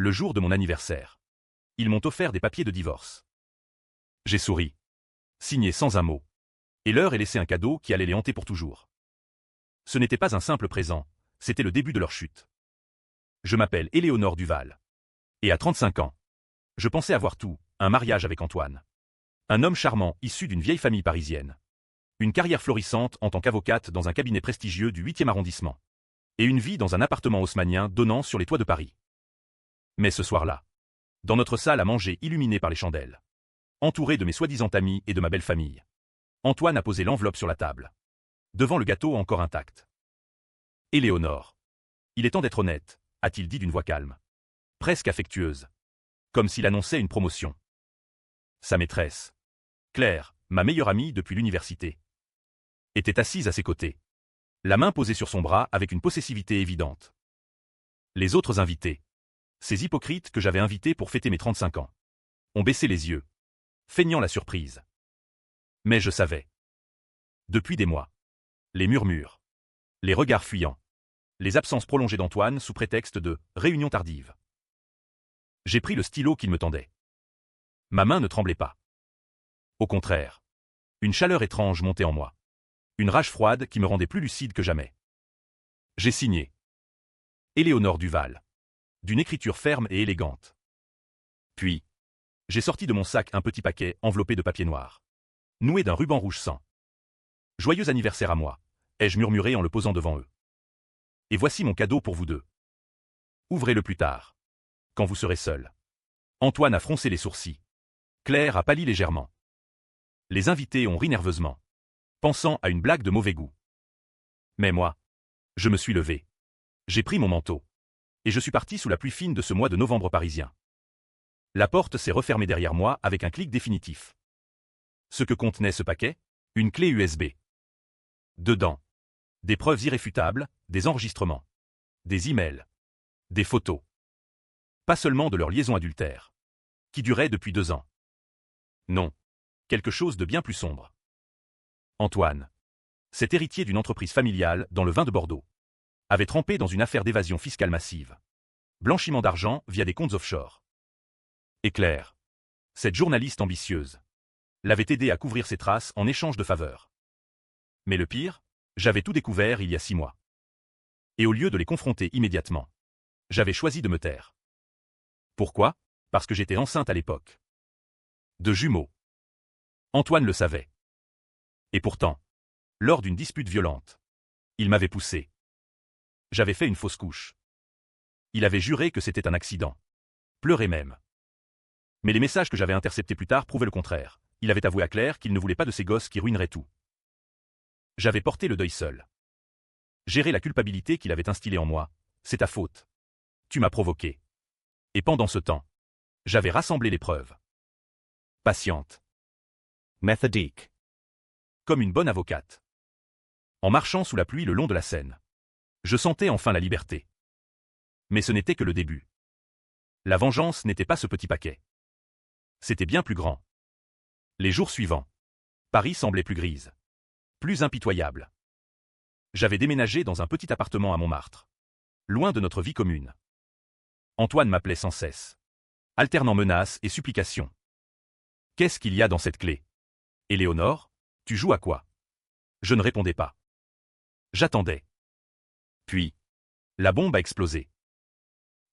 le jour de mon anniversaire. Ils m'ont offert des papiers de divorce. J'ai souri. Signé sans un mot. Et leur ai laissé un cadeau qui allait les hanter pour toujours. Ce n'était pas un simple présent, c'était le début de leur chute. Je m'appelle Éléonore Duval. Et à 35 ans, je pensais avoir tout, un mariage avec Antoine. Un homme charmant issu d'une vieille famille parisienne. Une carrière florissante en tant qu'avocate dans un cabinet prestigieux du 8e arrondissement. Et une vie dans un appartement haussmannien donnant sur les toits de Paris. Mais ce soir-là, dans notre salle à manger illuminée par les chandelles, entouré de mes soi-disant amis et de ma belle famille, Antoine a posé l'enveloppe sur la table, devant le gâteau encore intact. Éléonore. Il est temps d'être honnête, a-t-il dit d'une voix calme, presque affectueuse, comme s'il annonçait une promotion. Sa maîtresse, Claire, ma meilleure amie depuis l'université, était assise à ses côtés, la main posée sur son bras avec une possessivité évidente. Les autres invités, ces hypocrites que j'avais invités pour fêter mes 35 ans, ont baissé les yeux, feignant la surprise. Mais je savais. Depuis des mois. Les murmures. Les regards fuyants. Les absences prolongées d'Antoine sous prétexte de « réunion tardive ». J'ai pris le stylo qu'il me tendait. Ma main ne tremblait pas. Au contraire. Une chaleur étrange montait en moi. Une rage froide qui me rendait plus lucide que jamais. J'ai signé. Éléonore Duval. D'une écriture ferme et élégante. Puis, j'ai sorti de mon sac un petit paquet enveloppé de papier noir, noué d'un ruban rouge sang. « Joyeux anniversaire à moi », ai-je murmuré en le posant devant eux. « Et voici mon cadeau pour vous deux. Ouvrez-le plus tard, quand vous serez seul. » Antoine a froncé les sourcils. Claire a pâli légèrement. Les invités ont ri nerveusement, pensant à une blague de mauvais goût. Mais moi, je me suis levé. J'ai pris mon manteau. Et je suis parti sous la pluie fine de ce mois de novembre parisien. La porte s'est refermée derrière moi avec un clic définitif. Ce que contenait ce paquet? Une clé USB. Dedans, des preuves irréfutables, des enregistrements, des emails, des photos. Pas seulement de leur liaison adultère, qui durait depuis 2 ans. Non, quelque chose de bien plus sombre. Antoine, cet héritier d'une entreprise familiale dans le vin de Bordeaux, avait trempé dans une affaire d'évasion fiscale massive. Blanchiment d'argent via des comptes offshore. Et Claire, cette journaliste ambitieuse, l'avait aidé à couvrir ses traces en échange de faveurs. Mais le pire, j'avais tout découvert il y a 6 mois. Et au lieu de les confronter immédiatement, j'avais choisi de me taire. Pourquoi? Parce que j'étais enceinte à l'époque. De jumeaux. Antoine le savait. Et pourtant, lors d'une dispute violente, il m'avait poussé. J'avais fait une fausse couche. Il avait juré que c'était un accident. Pleurait même. Mais les messages que j'avais interceptés plus tard prouvaient le contraire. Il avait avoué à Claire qu'il ne voulait pas de ces gosses qui ruineraient tout. J'avais porté le deuil seul. Gérer la culpabilité qu'il avait instillée en moi, c'est ta faute. Tu m'as provoqué. Et pendant ce temps, j'avais rassemblé les preuves. Patiente. Méthodique. Comme une bonne avocate. En marchant sous la pluie le long de la Seine, je sentais enfin la liberté. Mais ce n'était que le début. La vengeance n'était pas ce petit paquet. C'était bien plus grand. Les jours suivants, Paris semblait plus grise. Plus impitoyable. J'avais déménagé dans un petit appartement à Montmartre. Loin de notre vie commune. Antoine m'appelait sans cesse, alternant menaces et supplications. Qu'est-ce qu'il y a dans cette clé? Éléonore, tu joues à quoi? Je ne répondais pas. J'attendais. Puis, la bombe a explosé.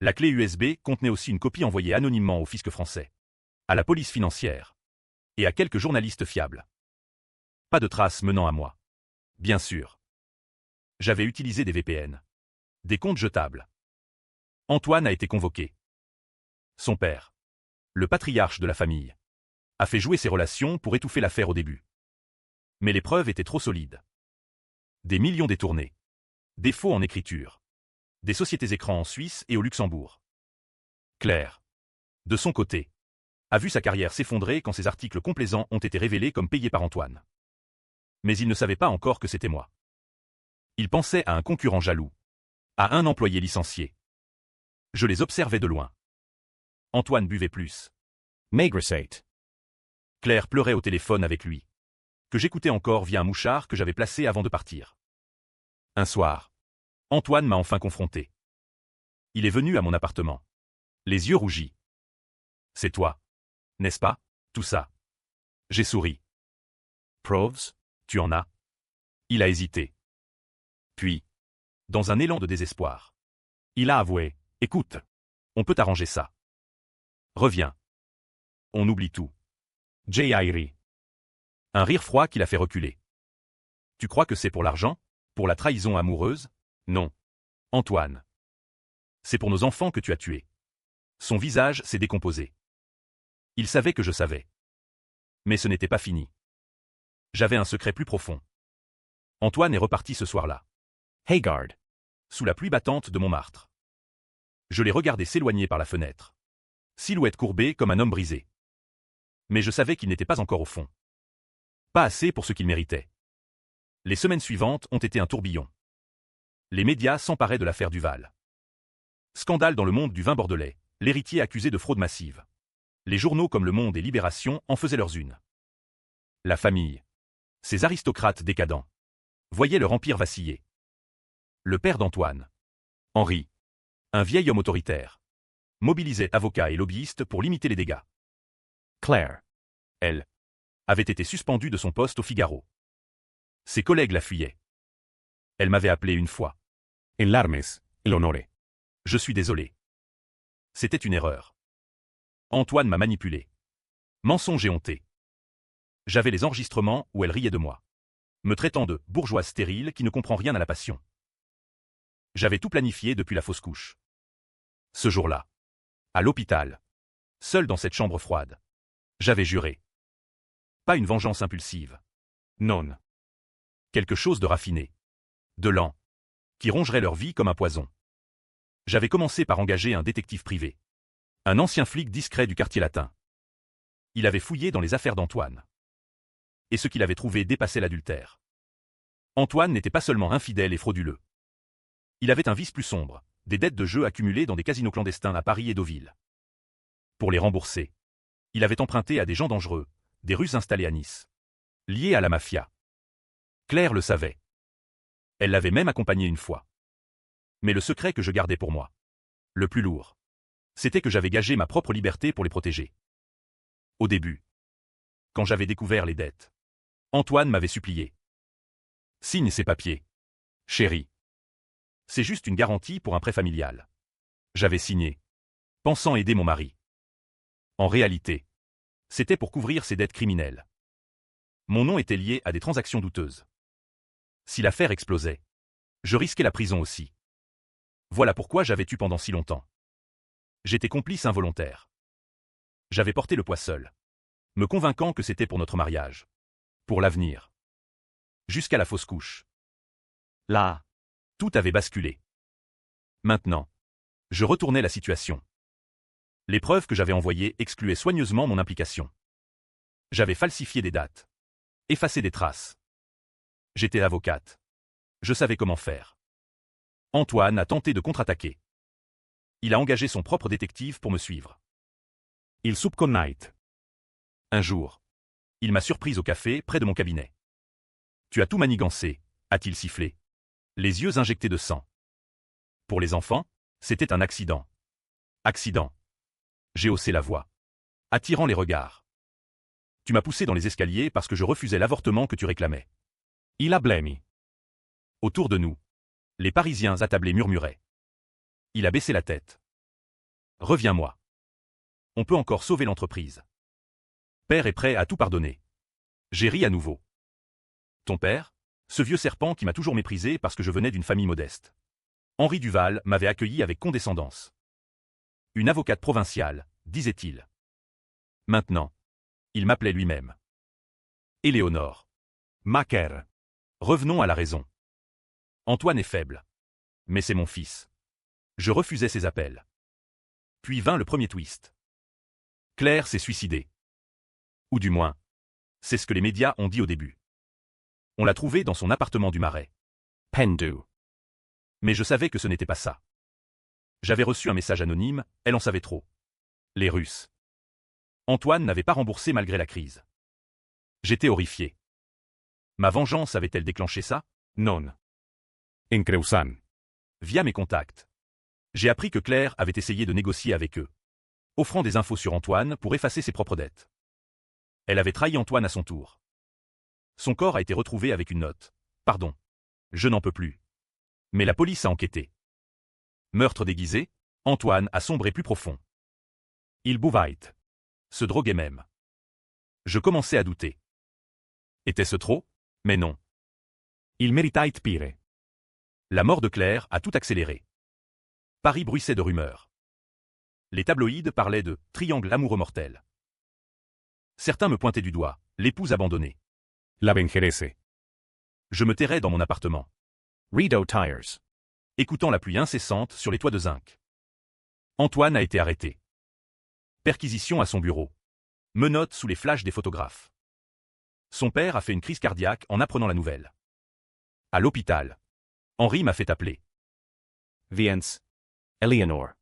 La clé USB contenait aussi une copie envoyée anonymement au fisc français, à la police financière et à quelques journalistes fiables. Pas de traces menant à moi. Bien sûr. J'avais utilisé des VPN. Des comptes jetables. Antoine a été convoqué. Son père, le patriarche de la famille, a fait jouer ses relations pour étouffer l'affaire au début. Mais les preuves étaient trop solides. Des millions détournés. Des faux en écriture. Des sociétés écrans en Suisse et au Luxembourg. Claire, de son côté, a vu sa carrière s'effondrer quand ses articles complaisants ont été révélés comme payés par Antoine. Mais il ne savait pas encore que c'était moi. Il pensait à un concurrent jaloux, à un employé licencié. Je les observais de loin. Antoine buvait plus. Maigrissate. Claire pleurait au téléphone avec lui, que j'écoutais encore via un mouchard que j'avais placé avant de partir. Un soir, Antoine m'a enfin confronté. Il est venu à mon appartement. Les yeux rougis. C'est toi. N'est-ce pas, tout ça? J'ai souri. Proves, tu en as? Il a hésité. Puis, dans un élan de désespoir, il a avoué, écoute, on peut arranger ça. Reviens. On oublie tout. Jay a ri. Un rire froid qui l'a fait reculer. Tu crois que c'est pour l'argent? Pour la trahison amoureuse? Non. Antoine. C'est pour nos enfants que tu as tués. Son visage s'est décomposé. Il savait que je savais. Mais ce n'était pas fini. J'avais un secret plus profond. Antoine est reparti ce soir-là. Haggard. Sous la pluie battante de Montmartre. Je l'ai regardé s'éloigner par la fenêtre. Silhouette courbée comme un homme brisé. Mais je savais qu'il n'était pas encore au fond. Pas assez pour ce qu'il méritait. Les semaines suivantes ont été un tourbillon. Les médias s'emparaient de l'affaire Duval. Scandale dans le monde du vin bordelais, l'héritier accusé de fraude massive. Les journaux comme Le Monde et Libération en faisaient leurs unes. La famille, ces aristocrates décadents, voyaient leur empire vaciller. Le père d'Antoine, Henri, un vieil homme autoritaire, mobilisait avocats et lobbyistes pour limiter les dégâts. Claire, elle, avait été suspendue de son poste au Figaro. Ses collègues la fuyaient. Elle m'avait appelé une fois. En larmes, el honore. Je suis désolé. C'était une erreur. Antoine m'a manipulé. Mensonge et honté. J'avais les enregistrements où elle riait de moi, me traitant de bourgeoise stérile qui ne comprend rien à la passion. J'avais tout planifié depuis la fausse couche. Ce jour-là, à l'hôpital, seul dans cette chambre froide, j'avais juré. Pas une vengeance impulsive. Non. Quelque chose de raffiné, de lent, qui rongerait leur vie comme un poison. J'avais commencé par engager un détective privé. Un ancien flic discret du quartier latin. Il avait fouillé dans les affaires d'Antoine. Et ce qu'il avait trouvé dépassait l'adultère. Antoine n'était pas seulement infidèle et frauduleux. Il avait un vice plus sombre, des dettes de jeu accumulées dans des casinos clandestins à Paris et Deauville. Pour les rembourser, il avait emprunté à des gens dangereux, des Russes installés à Nice, liés à la mafia. Claire le savait. Elle l'avait même accompagné une fois. Mais le secret que je gardais pour moi, le plus lourd, c'était que j'avais gagé ma propre liberté pour les protéger. Au début, quand j'avais découvert les dettes, Antoine m'avait supplié. Signe ces papiers. Chérie. C'est juste une garantie pour un prêt familial. J'avais signé, pensant aider mon mari. En réalité, c'était pour couvrir ses dettes criminelles. Mon nom était lié à des transactions douteuses. Si l'affaire explosait, je risquais la prison aussi. Voilà pourquoi j'avais tué pendant si longtemps. J'étais complice involontaire. J'avais porté le poids seul, me convainquant que c'était pour notre mariage, pour l'avenir. Jusqu'à la fausse couche. Là, tout avait basculé. Maintenant, je retournais la situation. Les preuves que j'avais envoyées excluaient soigneusement mon implication. J'avais falsifié des dates, effacé des traces. J'étais avocate. Je savais comment faire. Antoine a tenté de contre-attaquer. Il a engagé son propre détective pour me suivre. Il soupçonnait. Un jour, il m'a surprise au café près de mon cabinet. Tu as tout manigancé, a-t-il sifflé, les yeux injectés de sang. Pour les enfants, c'était un accident. Accident. J'ai haussé la voix, attirant les regards. Tu m'as poussé dans les escaliers parce que je refusais l'avortement que tu réclamais. Il a blâmé. Autour de nous, les Parisiens attablés murmuraient. Il a baissé la tête. Reviens-moi. On peut encore sauver l'entreprise. Père est prêt à tout pardonner. J'ai ri à nouveau. Ton père, ce vieux serpent qui m'a toujours méprisé parce que je venais d'une famille modeste. Henri Duval m'avait accueilli avec condescendance. Une avocate provinciale, disait-il. Maintenant, il m'appelait lui-même. Éléonore. Macaire. Revenons à la raison. Antoine est faible. Mais c'est mon fils. Je refusais ses appels. Puis vint le premier twist. Claire s'est suicidée. Ou du moins, c'est ce que les médias ont dit au début. On l'a trouvée dans son appartement du Marais. Pendu. Mais je savais que ce n'était pas ça. J'avais reçu un message anonyme, elle en savait trop. Les Russes. Antoine n'avait pas remboursé malgré la crise. J'étais horrifié. Ma vengeance avait-elle déclenché ça? Non. En Creusan. Via mes contacts, j'ai appris que Claire avait essayé de négocier avec eux. offrant des infos sur Antoine pour effacer ses propres dettes. Elle avait trahi Antoine à son tour. Son corps a été retrouvé avec une note. Pardon. Je n'en peux plus. Mais la police a enquêté. Meurtre déguisé, Antoine a sombré plus profond. Il buvait. Se droguait même. Je commençais à douter. Était-ce trop? Mais non. Il méritait pire. La mort de Claire a tout accéléré. Paris bruissait de rumeurs. Les tabloïds parlaient de « triangle amoureux mortel ». Certains me pointaient du doigt, l'épouse abandonnée. La vengeresse. Je me terrais dans mon appartement. Rideau Tires. Écoutant la pluie incessante sur les toits de zinc. Antoine a été arrêté. Perquisition à son bureau. Menottes sous les flashs des photographes. Son père a fait une crise cardiaque en apprenant la nouvelle. À l'hôpital. Henri m'a fait appeler. Viens. Eleanor.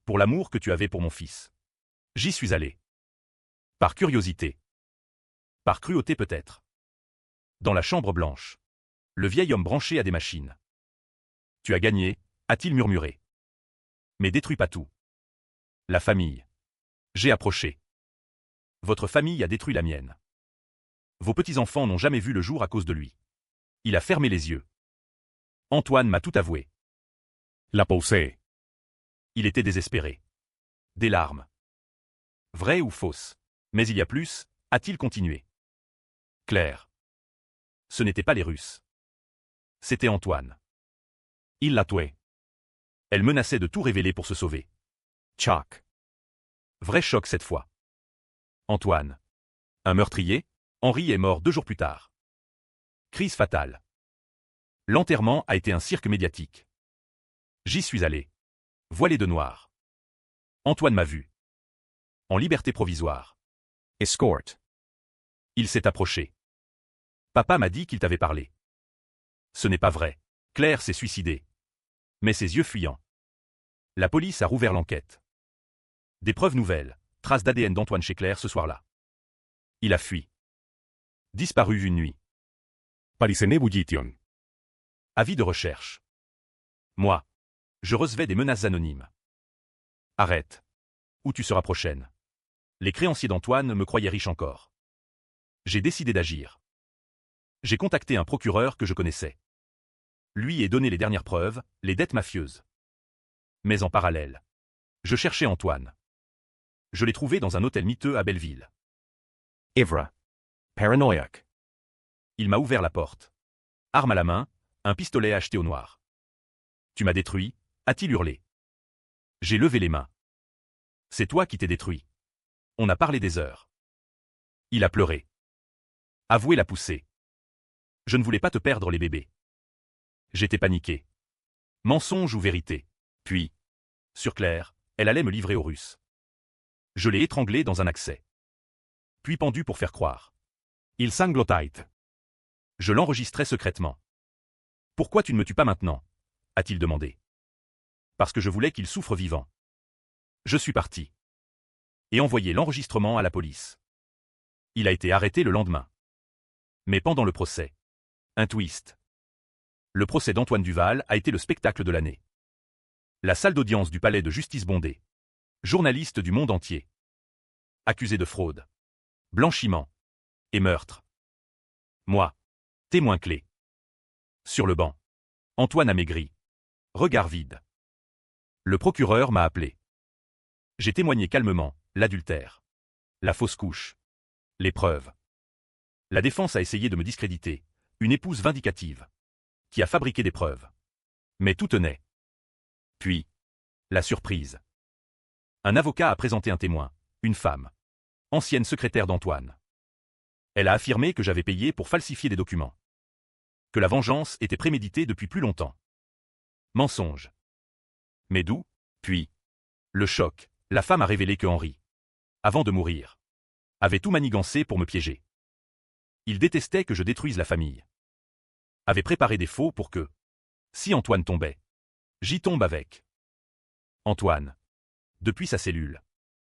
Pour l'amour que tu avais pour mon fils. J'y suis allé. Par curiosité. Par cruauté peut-être. Dans la chambre blanche. Le vieil homme branché à des machines. Tu as gagné, a-t-il murmuré. Mais détruis pas tout. La famille. J'ai approché. Votre famille a détruit la mienne. Vos petits-enfants n'ont jamais vu le jour à cause de lui. Il a fermé les yeux. Antoine m'a tout avoué. La poussée. Il était désespéré. Des larmes. Vraies ou fausses? Mais il y a plus, a-t-il continué. Claire. Ce n'étaient pas les Russes. C'était Antoine. Il l'a tué. Elle menaçait de tout révéler pour se sauver. Choc. Vrai choc cette fois. Antoine. Un meurtrier? Henri est mort 2 jours plus tard. Crise fatale. L'enterrement a été un cirque médiatique. J'y suis allé. Voilé de noir. Antoine m'a vu. En liberté provisoire. Escort. Il s'est approché. Papa m'a dit qu'il t'avait parlé. Ce n'est pas vrai. Claire s'est suicidée. Mais ses yeux fuyants. La police a rouvert l'enquête. Des preuves nouvelles, traces d'ADN d'Antoine chez Claire ce soir-là. Il a fui. Disparu une nuit. Parisene bullition. Avis de recherche. Moi. Je recevais des menaces anonymes. Arrête. Où tu seras prochaine. Les créanciers d'Antoine me croyaient riche encore. J'ai décidé d'agir. J'ai contacté un procureur que je connaissais. Lui ai donné les dernières preuves, les dettes mafieuses. Mais en parallèle, je cherchais Antoine. Je l'ai trouvé dans un hôtel miteux à Belleville. Evra. Paranoïaque. Il m'a ouvert la porte. Arme à la main, un pistolet acheté au noir. Tu m'as détruit, a-t-il hurlé. J'ai levé les mains. C'est toi qui t'es détruit. On a parlé des heures. Il a pleuré. Avoué l'a poussé. Je ne voulais pas te perdre les bébés. J'étais paniqué. Mensonge ou vérité. Puis, sur Claire, elle allait me livrer aux Russes. Je l'ai étranglée dans un accès. Puis pendu pour faire croire. Il sanglotait. Je l'enregistrais secrètement. Pourquoi tu ne me tues pas maintenant? A-t-il demandé. Parce que je voulais qu'il souffre vivant. Je suis parti. Et envoyé l'enregistrement à la police. Il a été arrêté le lendemain. Mais pendant le procès. Un twist. Le procès d'Antoine Duval a été le spectacle de l'année. La salle d'audience du palais de justice bondée. Journalistes du monde entier. Accusé de fraude. Blanchiment. Et meurtre. Moi. Témoin clé. Sur le banc. Antoine a maigri. Regard vide. Le procureur m'a appelé. J'ai témoigné calmement, l'adultère. La fausse couche. Les preuves. La défense a essayé de me discréditer, une épouse vindicative. Qui a fabriqué des preuves. Mais tout tenait. Puis, la surprise. Un avocat a présenté un témoin, une femme. Ancienne secrétaire d'Antoine. Elle a affirmé que j'avais payé pour falsifier des documents. Que la vengeance était préméditée depuis plus longtemps. Mensonge. Mais d'où? Puis, le choc, la femme a révélé que Henri, avant de mourir, avait tout manigancé pour me piéger. Il détestait que je détruise la famille. Avait préparé des faux pour que, si Antoine tombait, j'y tombe avec. Antoine, depuis sa cellule,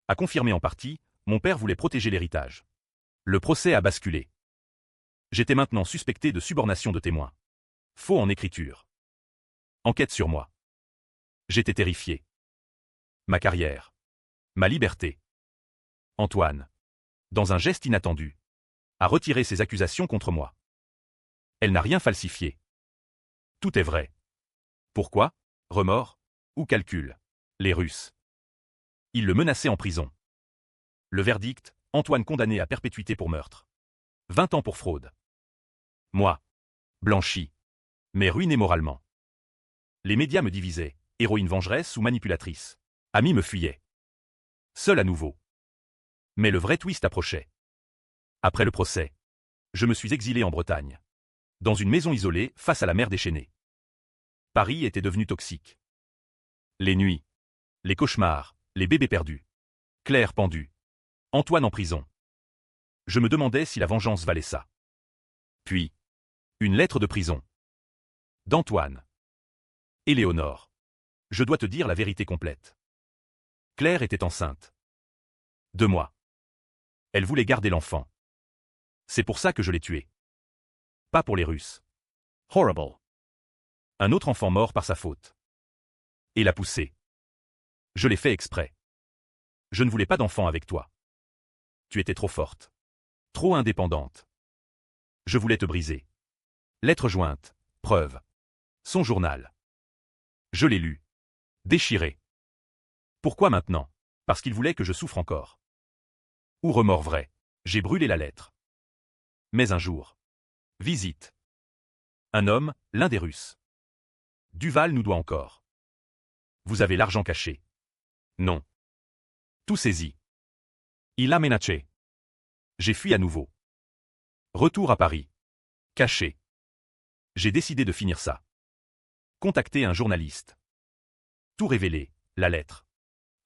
a confirmé en partie, mon père voulait protéger l'héritage. Le procès a basculé. J'étais maintenant suspecté de subornation de témoins. Faux en écriture. Enquête sur moi. J'étais terrifié. Ma carrière. Ma liberté. Antoine, dans un geste inattendu, a retiré ses accusations contre moi. Elle n'a rien falsifié. Tout est vrai. Pourquoi? Remords? Ou calcul? Les Russes. Ils le menaçaient en prison. Le verdict, Antoine condamné à perpétuité pour meurtre. 20 ans pour fraude. Moi. Blanchi. Mais ruiné moralement. Les médias me divisaient, héroïne vengeresse ou manipulatrice. Amis me fuyaient. Seul à nouveau. Mais le vrai twist approchait. Après le procès, je me suis exilé en Bretagne. Dans une maison isolée, face à la mer déchaînée. Paris était devenu toxique. Les nuits. Les cauchemars, les bébés perdus. Claire pendue. Antoine en prison. Je me demandais si la vengeance valait ça. Puis, une lettre de prison. D'Antoine. Éléonore. Je dois te dire la vérité complète. Claire était enceinte. De moi. Elle voulait garder l'enfant. C'est pour ça que je l'ai tué. Pas pour les Russes. Horrible. Un autre enfant mort par sa faute. Et l'a poussé. Je l'ai fait exprès. Je ne voulais pas d'enfant avec toi. Tu étais trop forte. Trop indépendante. Je voulais te briser. Lettre jointe, preuve. Son journal. Je l'ai lu. Déchiré. Pourquoi maintenant? Parce qu'il voulait que je souffre encore. Ou remords vrai. J'ai brûlé la lettre. Mais un jour. Visite. Un homme, l'un des Russes. Duval nous doit encore. Vous avez l'argent caché. Non. Tout saisi. Il a menacé. J'ai fui à nouveau. Retour à Paris. Caché. J'ai décidé de finir ça. Contacter un journaliste. Tout révélé, la lettre.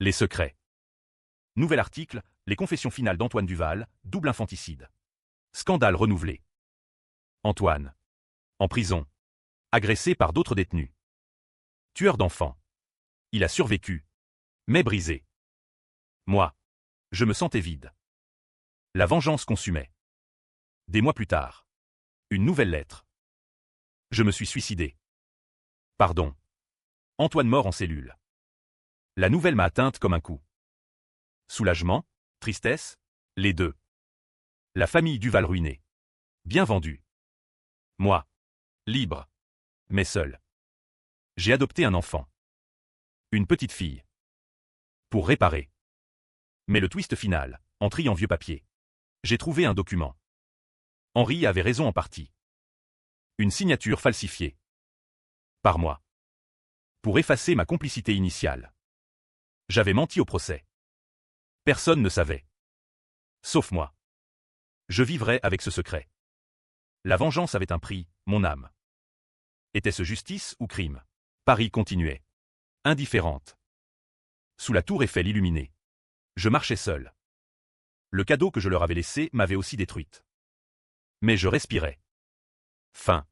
Les secrets. Nouvel article, les confessions finales d'Antoine Duval, double infanticide. Scandale renouvelé. Antoine. En prison. Agressé par d'autres détenus. Tueur d'enfants. Il a survécu. Mais brisé. Moi. Je me sentais vide. La vengeance consumait. Des mois plus tard. Une nouvelle lettre. Je me suis suicidé. Pardon. Antoine mort en cellule. La nouvelle m'a atteinte comme un coup. Soulagement, tristesse, les deux. La famille Duval ruinée. Bien vendue. Moi. Libre. Mais seul. J'ai adopté un enfant. Une petite fille. Pour réparer. Mais le twist final, en triant vieux papier. J'ai trouvé un document. Henri avait raison en partie. Une signature falsifiée. Par moi. Pour effacer ma complicité initiale. J'avais menti au procès. Personne ne savait. Sauf moi. Je vivrais avec ce secret. La vengeance avait un prix, mon âme. Était-ce justice ou crime? Paris continuait. Indifférente. Sous la tour Eiffel illuminée. Je marchais seul. Le cadeau que je leur avais laissé m'avait aussi détruite. Mais je respirais. Fin.